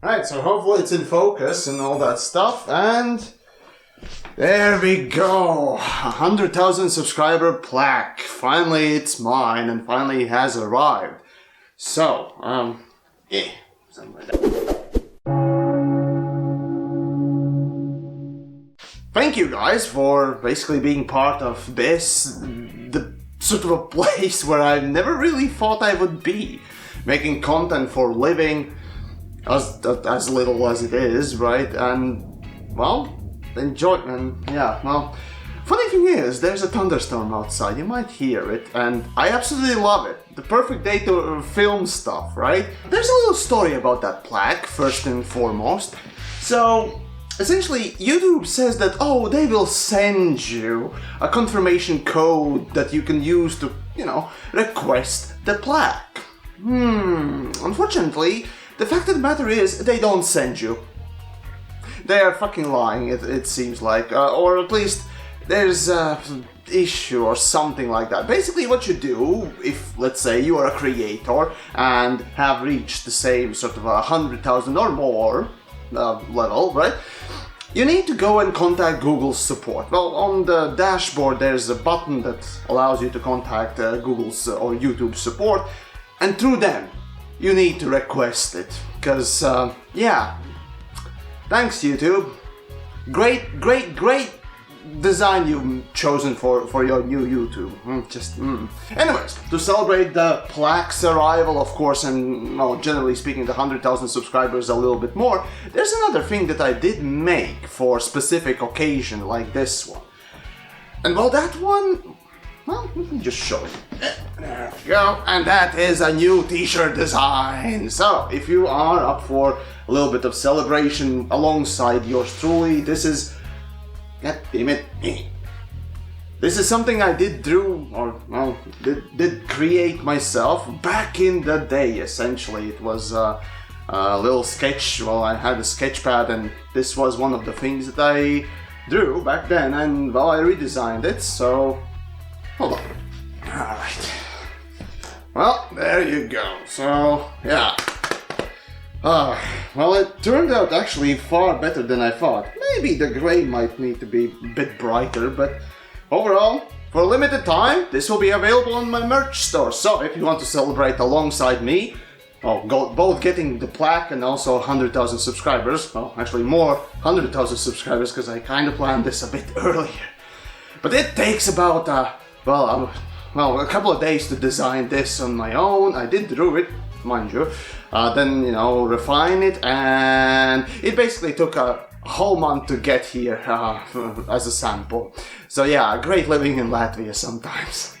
Right, so hopefully it's in focus and all that stuff, and there we go. 100,000 subscriber plaque. Finally it's mine, and finally it has arrived. So, yeah, something like that. Thank you guys for basically being part of this, the sort of a place where I never really thought I would be. Making content for living, as little as it is, right? And, well, enjoyment, yeah, well, funny thing is, there's a thunderstorm outside, you might hear it, and I absolutely love it. The perfect day to film stuff, right? There's a little story about that plaque, first and foremost. So, essentially, YouTube says that, oh, they will send you a confirmation code that you can use to, request the plaque. Unfortunately, the fact of the matter is, they don't send you. They are fucking lying, it seems like, or at least there's an issue or something like that. Basically what you do, if let's say you are a creator and have reached the same sort of 100,000 or more level, right? You need to go and contact Google's support. Well, on the dashboard there's a button that allows you to contact Google's or YouTube's support, and through them you need to request it. Because, yeah, thanks YouTube. Great design you've chosen for your new YouTube. Anyways, to celebrate the plaque's arrival, of course, and well, generally speaking, the 100,000 subscribers a little bit more, there's another thing that I did make for a specific occasion like this one. And well, that one, well, let me just show you. There we go. And that is a new t-shirt design. So, if you are up for a little bit of celebration alongside yours truly, this is... God damn it. This is something I did did create myself back in the day, essentially. It was a little sketch. Well, I had a sketch pad, and this was one of the things that I drew back then, and well, I redesigned it, so hold on. Alright. Well, there you go. So, yeah. Well, it turned out actually far better than I thought. Maybe the gray might need to be a bit brighter, but overall, for a limited time, this will be available on my merch store. So, if you want to celebrate alongside me, both getting the plaque and also 100,000 subscribers, well, actually more 100,000 subscribers, because I kind of planned this a bit earlier. But it takes about, a couple of days to design this on my own. I did draw it, mind you, then, refine it, and it basically took a whole month to get here as a sample. So yeah, great living in Latvia sometimes.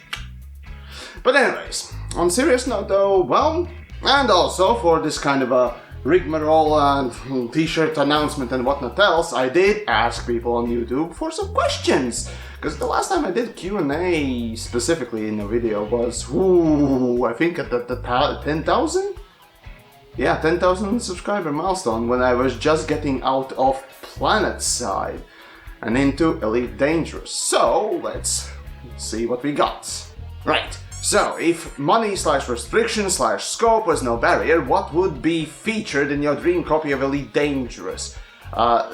But anyways, on a serious note though, well, and also for this kind of a rigmarole and t-shirt announcement and whatnot else, I did ask people on YouTube for some questions. Because the last time I did Q&A specifically in a video was, I think at the 10,000? Yeah, 10,000 subscriber milestone, when I was just getting out of Planet Side and into Elite Dangerous. So, let's see what we got. Right, so if money/restriction/scope was no barrier, what would be featured in your dream copy of Elite Dangerous?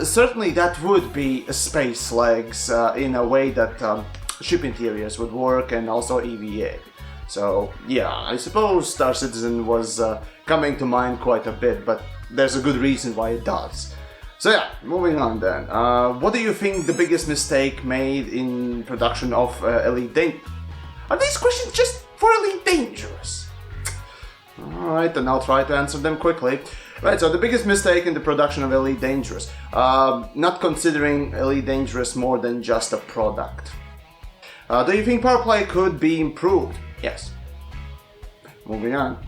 Certainly that would be space legs in a way that ship interiors would work, and also EVA. So yeah, I suppose Star Citizen was coming to mind quite a bit, but there's a good reason why it does. So yeah, moving on then. What do you think the biggest mistake made in production of Elite Dangerous? Are these questions just for Elite Dangerous? Alright, then I'll try to answer them quickly. Right, so the biggest mistake in the production of Elite Dangerous. Not considering Elite Dangerous more than just a product. Do you think power play could be improved? Yes. Moving on.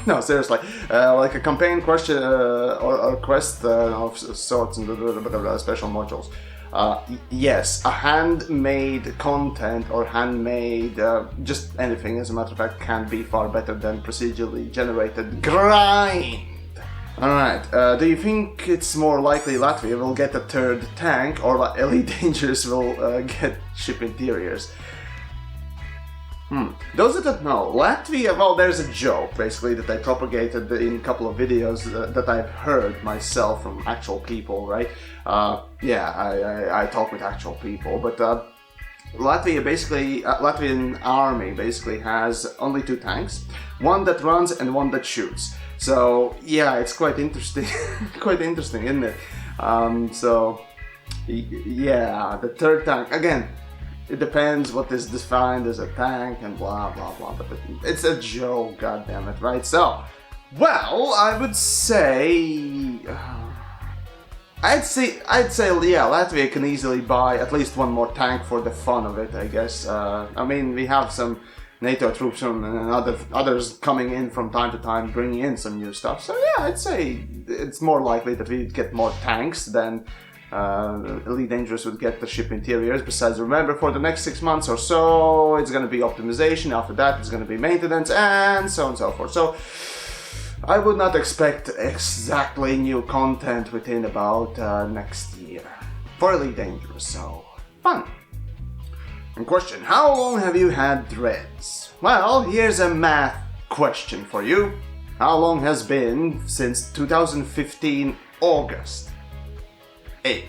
No, seriously. Like a campaign question or quest of sorts and special modules. Yes, a handmade content or handmade, just anything as a matter of fact, can be far better than procedurally generated grind. Alright, do you think it's more likely Latvia will get a third tank, or Elite Dangerous will get ship interiors? Those that don't know, Latvia, well, there's a joke, basically, that I propagated in a couple of videos that I've heard myself from actual people, right? I talk with actual people, but Latvia basically, Latvian army basically has only 2 tanks, one that runs and one that shoots. So, yeah, it's quite interesting, quite interesting, isn't it? Yeah, the 3rd tank, again, it depends what is defined as a tank and blah blah blah, but it's a joke, goddammit, right? So, well, I would say, I'd say, yeah, Latvia can easily buy at least one more tank for the fun of it, I guess. I mean, we have some NATO troops and others coming in from time to time, bringing in some new stuff. So yeah, I'd say it's more likely that we'd get more tanks than Elite Dangerous would get the ship interiors. Besides, remember, for the next 6 months or so, it's going to be optimization. After that, it's going to be maintenance, and so on and so forth. So, I would not expect exactly new content within about next year for Elite Dangerous. So, fun. And question: how long have you had dreads? Well, here's a math question for you. How long has been since 2015 August? A.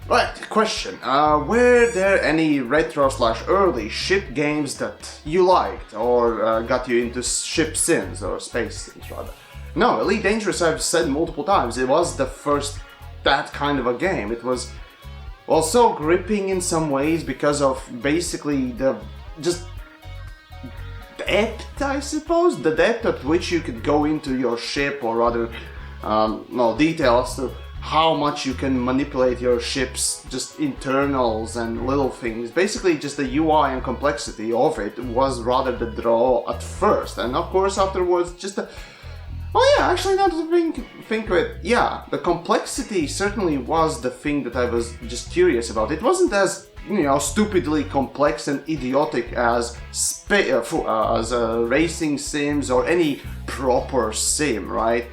Right, question. Were there any retro/early ship games that you liked or got you into ship sims or space sims rather? No, Elite Dangerous, I've said multiple times, it was the first that kind of a game. It was, well, so gripping in some ways because of basically the depth, I suppose, the depth at which you could go into your ship, or rather, details to how much you can manipulate your ship's just internals and little things. Basically, just the UI and complexity of it was rather the draw at first, and of course afterwards just the... Oh yeah, actually, now that I think of it, yeah, the complexity certainly was the thing that I was just curious about. It wasn't as, stupidly complex and idiotic as racing sims or any proper sim, right?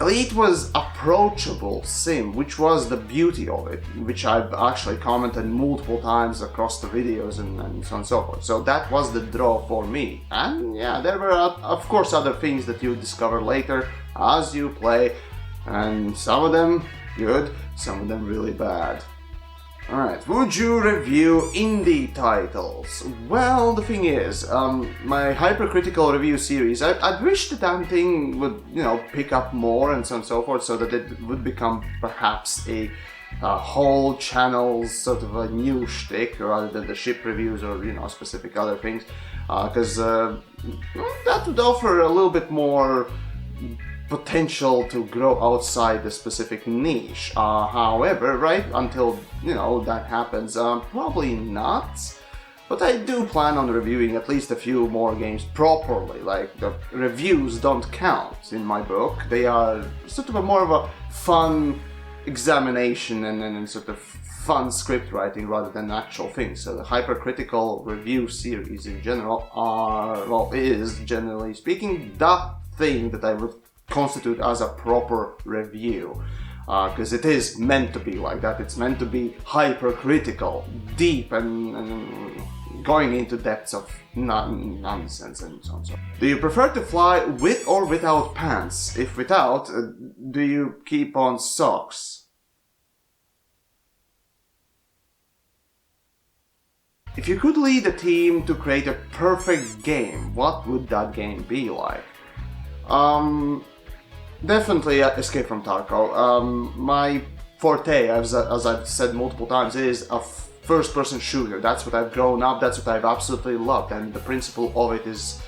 Elite was approachable sim, which was the beauty of it, which I've actually commented multiple times across the videos and so on and so forth. So that was the draw for me. And yeah, there were of course other things that you discover later as you play, and some of them good, some of them really bad. Alright, would you review indie titles? Well, the thing is, my hypercritical review series, I'd wish the damn thing would, pick up more and so on and so forth, so that it would become perhaps a whole channel's sort of a new shtick, rather than the ship reviews or, specific other things, because that would offer a little bit more potential to grow outside the specific niche. However, right until that happens, probably not. But I do plan on reviewing at least a few more games properly. Like, the reviews don't count in my book. They are sort of more of a fun examination and sort of fun script writing rather than actual things. So the hypercritical review series in general is, generally speaking, the thing that I would constitute as a proper review, because it is meant to be like that. It's meant to be hypercritical, deep, and going into depths of nonsense and so on. Do you prefer to fly with or without pants? If without, do you keep on socks? If you could lead a team to create a perfect game, what would that game be like? Definitely Escape from Tarkov. My forte, as I've said multiple times, is a first-person shooter. That's what I've grown up, that's what I've absolutely loved, and the principle of it is,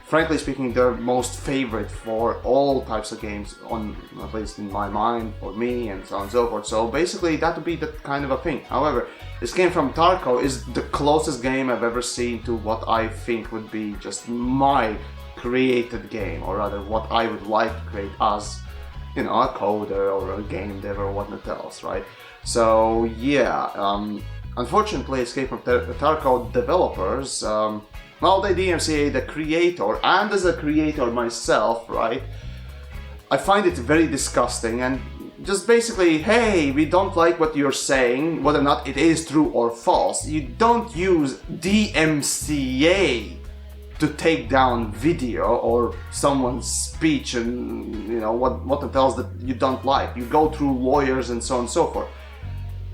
frankly speaking, the most favorite for all types of games, at least in my mind, for me, and so on and so forth. So basically, that would be the kind of a thing. However, Escape from Tarkov is the closest game I've ever seen to what I think would be just my created game, or rather what I would like to create as, a coder or a game dev or whatnot else, right? So yeah, unfortunately, Escape from Tarkov developers, the DMCA, the creator, and as a creator myself, right, I find it very disgusting, and just basically, hey, we don't like what you're saying, whether or not it is true or false. You don't use DMCA to take down video or someone's speech and, you know, what it tells that you don't like. You go through lawyers and so on and so forth.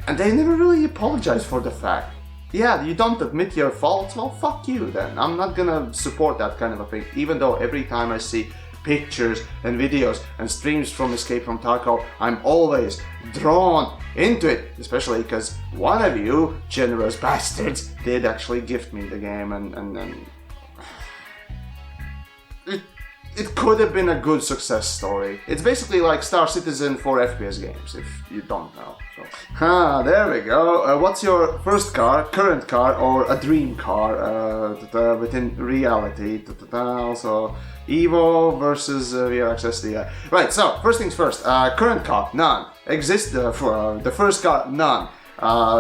And they never really apologize for the fact. Yeah, you don't admit your faults? Well, fuck you then. I'm not gonna support that kind of a thing, even though every time I see pictures and videos and streams from Escape from Tarkov, I'm always drawn into it, especially because one of you generous bastards did actually gift me the game, and it could have been a good success story. It's basically like Star Citizen for FPS games, if you don't know. So. There we go. What's your first car, current car, or a dream car within reality? Also, Evo versus VRX SDI. Right, so, first things first. Current car, none. For the first car, none.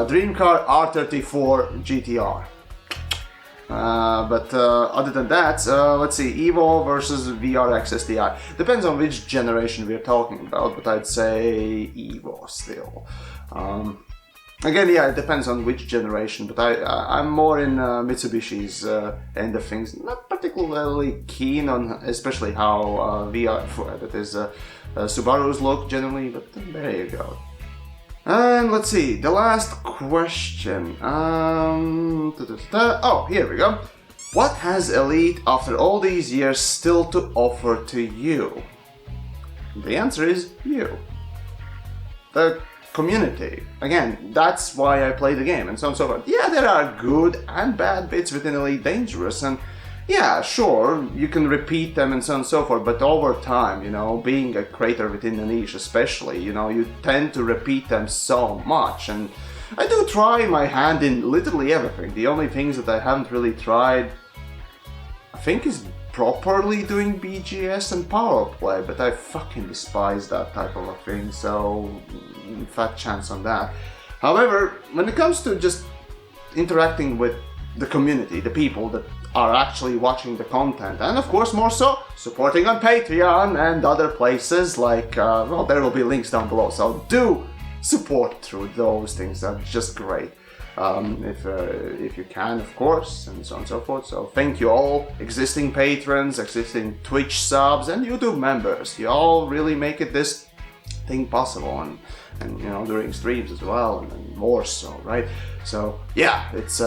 Dream car, R34 GTR. But other than that, let's see, Evo versus VRX SDI. Depends on which generation we're talking about, but I'd say Evo still. Again, yeah, it depends on which generation, but I'm more in Mitsubishi's end of things. Not particularly keen on, especially how that is Subaru's look generally, but there you go. And let's see, the last question. Oh, here we go. What has Elite, after all these years, still to offer to you? The answer is you. The community. Again, that's why I play the game, and so on and so forth. Yeah, there are good and bad bits within Elite Dangerous, and yeah, sure, you can repeat them and so on and so forth, but over time, you know, being a creator within a niche especially, you know, you tend to repeat them so much, and I do try my hand in literally everything. The only things that I haven't really tried, I think, is properly doing BGS and power play, but I fucking despise that type of a thing, so fat chance on that. However, when it comes to just interacting with the community, the people that are actually watching the content, and of course more so supporting on Patreon and other places like, well, there will be links down below, so do support through those things. That's just great. If you can, of course, and so on and so forth. So thank you all, existing patrons, existing Twitch subs, and YouTube members. You all really make it this thing possible, and you know, during streams as well, and more so, right? So yeah, it's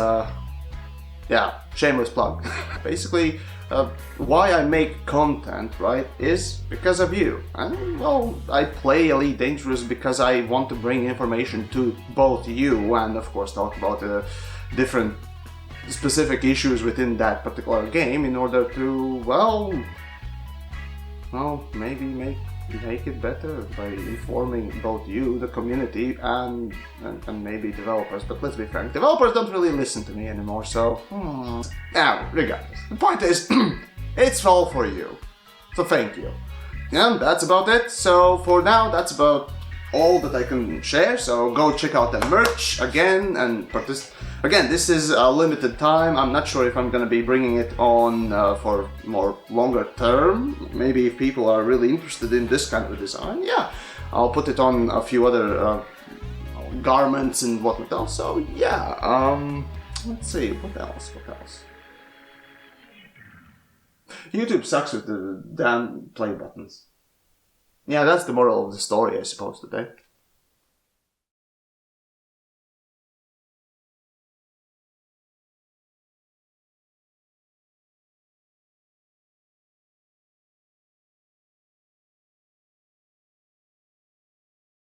yeah, shameless plug. Basically, why I make content, right, is because of you. And, well, I play Elite Dangerous because I want to bring information to both you and, of course, talk about different specific issues within that particular game in order to, well, maybe make it better by informing both you, the community, and maybe developers. But let's be frank, developers don't really listen to me anymore, so now, regardless, the point is it's all for you, so thank you. And that's about it. So for now, that's about all that I can share, so go check out the merch again, and again, this is a limited time. I'm not sure if I'm gonna be bringing it on for more longer term. Maybe if people are really interested in this kind of a design, yeah, I'll put it on a few other garments and whatnot else. So yeah, let's see, what else? YouTube sucks with the damn play buttons. Yeah, that's the moral of the story, I suppose, today.